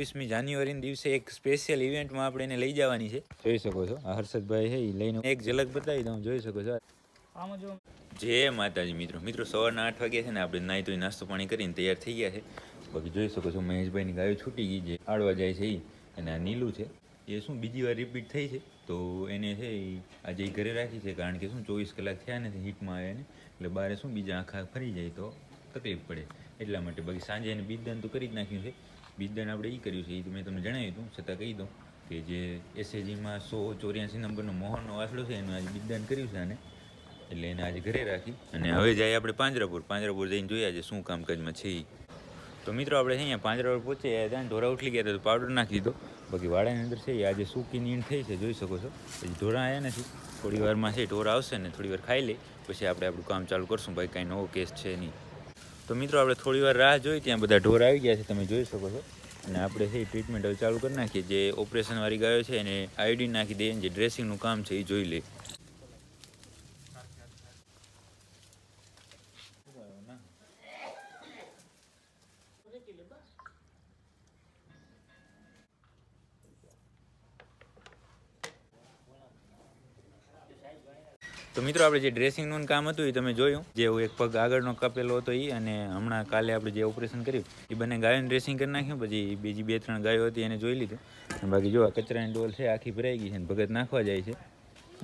20મી જાન્યુઆરીના દિવસે એક સ્પેશિયલ ઇવેન્ટમાં આપણે એને લઈ જવાની છે. જોઈ શકો છો આ હર્ષદભાઈ છે એ લઈને એક ઝલક બતાવી દઉં. જોઈ શકો છો. આમાં જો જય માતાજી મિત્રો સવારના 8 વાગ્યા છે ને આપણે નાહી ધોઈ નાસ્તો પાણી કરીને તૈયાર થઈ ગયા છે. બાકી જોઈ શકો છો મહેશભાઈની ગાયો છૂટી ગઈ જે આડવા જાય છે એ અને આ નીલું છે એ શું બીજી વાર રિપીટ થઈ છે તો એને છે એ આજે ઘરે રાખી છે કારણ કે શું 24 કલાક થયા નથી હીટમાં આવ્યા ને એટલે બારે શું બીજા આખા ફરી જાય તો તકલીફ પડે એટલા માટે. બાકી સાંજે એને બીજદાન તો કરી જ નાખ્યું છે. બીજદાન આપણે એ કર્યું છે એ મેં તમને જણાવ્યું હતું છતાં કહી દઉં કે જે એસએજીમાં 184 નંબરનો મોહનનો વાસડો છે એનું આજે બીજદાન કર્યું છે આને એટલે એને આજે ઘરે રાખી અને હવે જાય આપણે પાંજરાપુર જઈને જોઈએ આજે શું કામકાજમાં છે એ. તો મિત્રો આપણે અહીંયા પાંજરાપુર પહોંચ્યા ત્યાં ઢોરા ઉઠલી ગયા તો પાવડર નાખી દીધો. બાકી વાડાની અંદર છે આજે સૂકી નીંદ થઈ છે જોઈ શકો છો. પછી ઢોરા આવ્યા નથી થોડી વારમાં છે ઢોરા આવશે ને થોડી વાર ખાઈ લે પછી આપણે આપણું કામ ચાલુ કરશું. ભાઈ કાંઈ નવો કેસ છે નહીં. તો મિત્રો આપણે થોડી વાર રાહ જોઈ ત્યાં બધા ઢોર આવી ગયા છે તમે જોઈ શકો છો અને આપણે છે ટ્રીટમેન્ટ હવે ચાલુ કરી નાખીએ. જે ઓપરેશનવાળી ગાયો છે એને આયોડિન નાખી દઈએ જે ડ્રેસિંગનું કામ છે એ જોઈ લે. તો મિત્રો આપણે જે ડ્રેસિંગનું કામ હતું એ તમે જોયું જે એક પગ આગળનો કાપેલો હતો એ અને હમણાં કાલે આપણે જે ઓપરેશન કર્યું એ બંને ગાયોને ડ્રેસિંગ કરી નાખ્યું. પછી બીજી 2-3 ગાયો હતી એને જોઈ લીધું. બાકી જો કચરાની ડોલ છે આખી ભરાઈ ગઈ છે અને ભગત નાખવા જાય છે.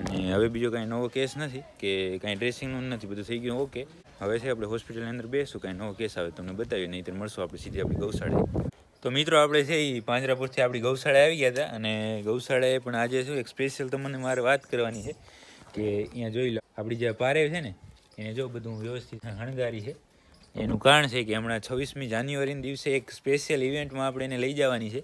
અને હવે બીજો કાંઈ નવો કેસ નથી કે કાંઈ ડ્રેસિંગનું નથી બધું થઈ ગયું ઓકે. હવે છે આપણે હોસ્પિટલની અંદર બેસું કાંઈ નવો કેસ આવે તમને બતાવીએ નહીં તો મળશું આપણે સીધી આપણી ગૌશાળાએ. તો મિત્રો આપણે છે એ પાંજરાપુરથી આપણી ગૌશાળાએ આવી ગયા હતા અને ગૌશાળાએ પણ આજે શું એક સ્પેશિયલ તમને મારે વાત કરવાની છે કે અહીંયા જોઈ લો આપણી જે પારેવ છે ને એને જો બધું વ્યવસ્થિત શણગારી છે. એનું કારણ છે કે હમણાં 26મી જાન્યુઆરીના દિવસે એક સ્પેશિયલ ઇવેન્ટમાં આપણે એને લઈ જવાની છે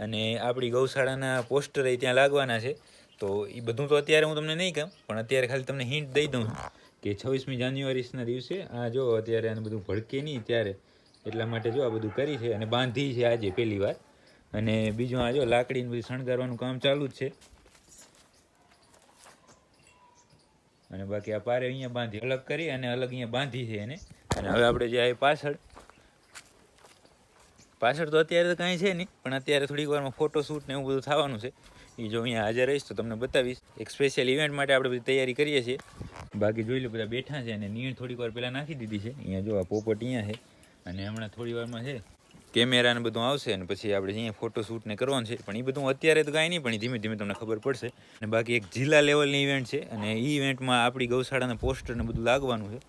અને આપણી ગૌશાળાના પોસ્ટર ત્યાં લાગવાના છે. તો એ બધું તો અત્યારે હું તમને નહીં કહું પણ અત્યારે ખાલી તમને હિન્ટ દઈ દઉં કે 26મી જાન્યુઆરીના દિવસે આ જો અત્યારે આને બધું ભડકે નહીં ત્યારે એટલા માટે જો આ બધું કરી છે અને બાંધી છે આજે પહેલી વાર. અને બીજું આ જો લાકડીને બધું શણગારવાનું કામ ચાલુ જ છે. અને બાકી આ પારે અહીંયા બાંધી અલગ કરી અને અલગ અહીંયા બાંધી છે એને. અને હવે આપણે જે આ પાછળ તો અત્યારે તો કાંઈ છે નહીં પણ અત્યારે થોડીક વારમાં ફોટોશૂટ ને એવું બધું થવાનું છે એ જો અહીંયા હાજર રહીશ તો તમને બતાવીશ. એક સ્પેશિયલ ઇવેન્ટ માટે આપણે બધી તૈયારી કરીએ છીએ. બાકી જોઈ લો બધા બેઠા છે અને નીણ થોડીક વાર પહેલાં નાખી દીધી છે. અહીંયા જો આ પોપટ અહીંયા છે અને હમણાં થોડી વારમાં છે કેમેરા ને બધું આવશે અને પછી આપણે અહીંયા ફોટોશૂટ ને કરવાનું છે પણ એ બધું અત્યારે તો કાંઈ નહીં પણ ધીમે ધીમે તમને ખબર પડશે. અને બાકી એક જિલ્લા લેવલની ઇવેન્ટ છે અને એ ઇવેન્ટમાં આપણી ગૌશાળાના પોસ્ટર ને બધું લાગવાનું છે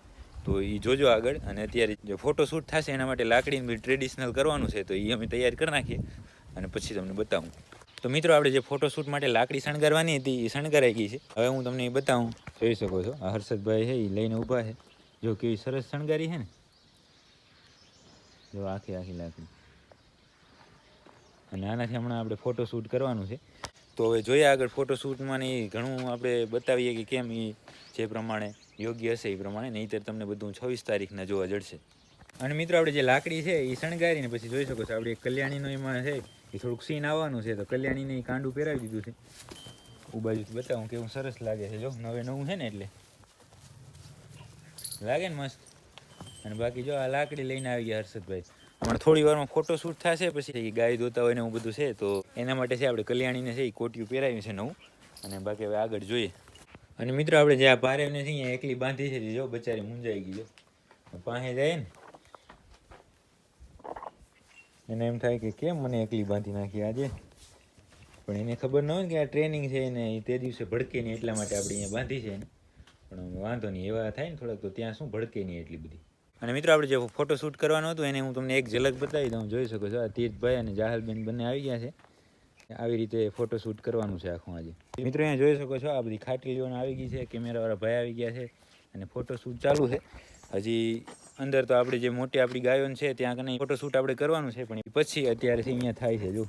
તો એ જોજો આગળ. અને અત્યારે જે ફોટોશૂટ થશે એના માટે લાકડીનું ટ્રેડિશનલ કરવાનું છે તો એ અમે તૈયાર કરી નાખીએ અને પછી તમને બતાવું. તો મિત્રો આપણે જે ફોટોશૂટ માટે લાકડી શણગારવાની હતી એ શણગારાઈ ગઈ છે. હવે હું તમને એ બતાવું. જોઈ શકો છો આ હર્ષદભાઈ છે એ લઈને ઊભા છે. જો કેવી સરસ શણગારી છે ને જો આખી લાકડી. અને આનાથી હમણાં આપણે ફોટોશૂટ કરવાનું છે. તો હવે જોઈએ આગળ ફોટોશૂટમાં ને ઘણું આપણે બતાવીએ કે કેમ એ જે પ્રમાણે યોગ્ય હશે એ પ્રમાણે નહીંતર તમને બધું 26 તારીખના જોવા જડશે. અને મિત્રો આપણે જે લાકડી છે એ શણગારીને પછી જોઈ શકો છો આપણે એક કલ્યાણીનો એમાં છે એ થોડુંક સીન આવવાનું છે તો કલ્યાણીને કાંડું પહેરાવી દીધું છે. હું બાજુથી બતાવું કેવું સરસ લાગે છે. જો નવું છે ને એટલે લાગે ને મસ્ત. અને બાકી જો આ લાકડી લઈને આવી ગયા હર્ષદભાઈ. હમણાં થોડી વારમાં ફોટોશૂટ થશે પછી ગાય ધોતા હોય ને એવું બધું છે તો એના માટે છે આપણે કલ્યાણીને છે એ કોટિયું પહેરાવ્યું છે નવું. અને બાકી હવે આગળ જોઈએ. અને મિત્રો આપણે જે આ પારેવને છે અહીંયા એકલી બાંધી છે જો બચારી મૂંઝાઈ ગઈ જો પાસે જાય ને એને એમ થાય કે કેમ મને એકલી બાંધી નાખી આજે પણ એને ખબર ન હોય કે આ ટ્રેનિંગ છે ને એ તે દિવસે ભડકે નહીં એટલા માટે આપણે અહીંયા બાંધી છે એને. પણ વાંધો નહીં એવા થાય ને થોડાક તો ત્યાં શું ભડકે નહીં એટલી બધી. અને મિત્રો આપણે જે ફોટોશૂટ કરવાનું હતું એને હું તમને એક ઝલક બતાવી દઉં. જોઈ શકો છો આ તીર્થભાઈ અને જાહલબેન બંને આવી ગયા છે. આવી રીતે ફોટોશૂટ કરવાનું છે આખું આજે. મિત્રો અહીંયા જોઈ શકો છો આ બધી ખાટલીઓ આવી ગઈ છે. કેમેરાવાળા ભાઈ આવી ગયા છે અને ફોટોશૂટ ચાલુ છે. હજી અંદર તો આપણે જે મોટી આપણી ગાયો છે ત્યાં કને ફોટોશૂટ આપણે કરવાનું છે પણ પછી અત્યારે અહીંયા થાય છે જો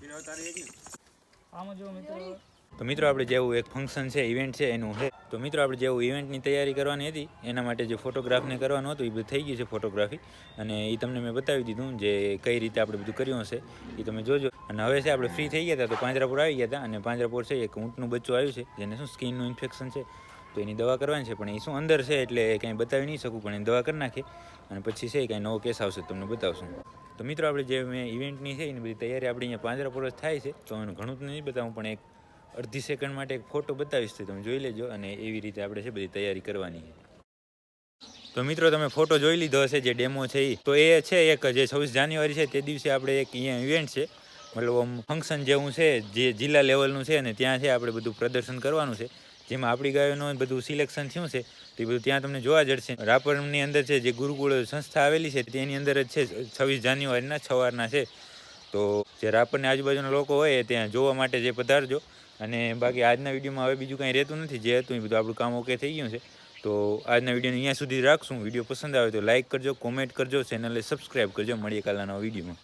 આમાં જો મિત્રો. તો મિત્રો આપણે જેવું એક ફંક્શન છે ઇવેન્ટ છે એનું છે તો મિત્રો આપણે જેવું ઇવેન્ટની તૈયારી કરવાની હતી એના માટે જે ફોટોગ્રાફને કરવાનું હતું એ બધું થઈ ગયું છે ફોટોગ્રાફી. અને એ તમને મેં બતાવી દીધું જે કઈ રીતે આપણે બધું કર્યું હશે એ તમે જોજો. અને હવે છે આપણે ફ્રી થઈ ગયા હતા તો પાંજરાપુર આવી ગયા હતા અને પાંજરાપુર છે એક ઊંટનું બચ્ચું આવ્યું છે જેને શું સ્કિનનું ઇન્ફેક્શન છે તો એની દવા કરવાની છે, પણ એ શું અંદર છે એટલે કાંઈ બતાવી નહીં શકું, પણ એની દવા કરી નાખીએ અને પછી છે કાંઈ નવો કેસ આવશે તમને બતાવશું. તો મિત્રો આપણે જે મેં ઇવેન્ટની છે એની બધી તૈયારી આપણી અહીંયા પાંજરાપોળ થાય છે, તો એનું ઘણું તો નહીં બતાવું, પણ એક અડધી સેકન્ડ માટે એક ફોટો બતાવીશ તો તમે જોઈ લેજો. અને એવી રીતે આપણે છે બધી તૈયારી કરવાની છે. તો મિત્રો તમે ફોટો જોઈ લીધો હશે જે ડેમો છે એ, તો એ છે એક જે 26 જાન્યુઆરી છે તે દિવસે આપણે એક અહીંયા ઇવેન્ટ છે, મતલબ આમ ફંક્શન જેવું છે જે જિલ્લા લેવલનું છે, અને ત્યાં છે આપણે બધું પ્રદર્શન કરવાનું છે, જેમાં આપણી ગાયોનું બધું સિલેક્શન થયું છે તો એ બધું ત્યાં તમને જોવા જશે. રાપરની અંદર છે જે ગુરુકુળ સંસ્થા આવેલી છે તેની અંદર જ છે 26 જાન્યુઆરીના સવારના છે. તો જે રાપરની આજુબાજુના લોકો હોય ત્યાં જોવા માટે જે પધારજો. અને બાકી આજના વિડીયોમાં હવે બીજું કાંઈ રહેતું નથી, જે હતું એ બધું આપણું કામ ઓકે થઈ ગયું છે. તો આજના વિડીયોને અહીંયા સુધી રાખશું. વિડીયો પસંદ આવે તો લાઇક કરજો, કોમેન્ટ કરજો, ચેનલને સબસ્ક્રાઈબ કરજો. મળીએ કાલના નવા વિડીયોમાં.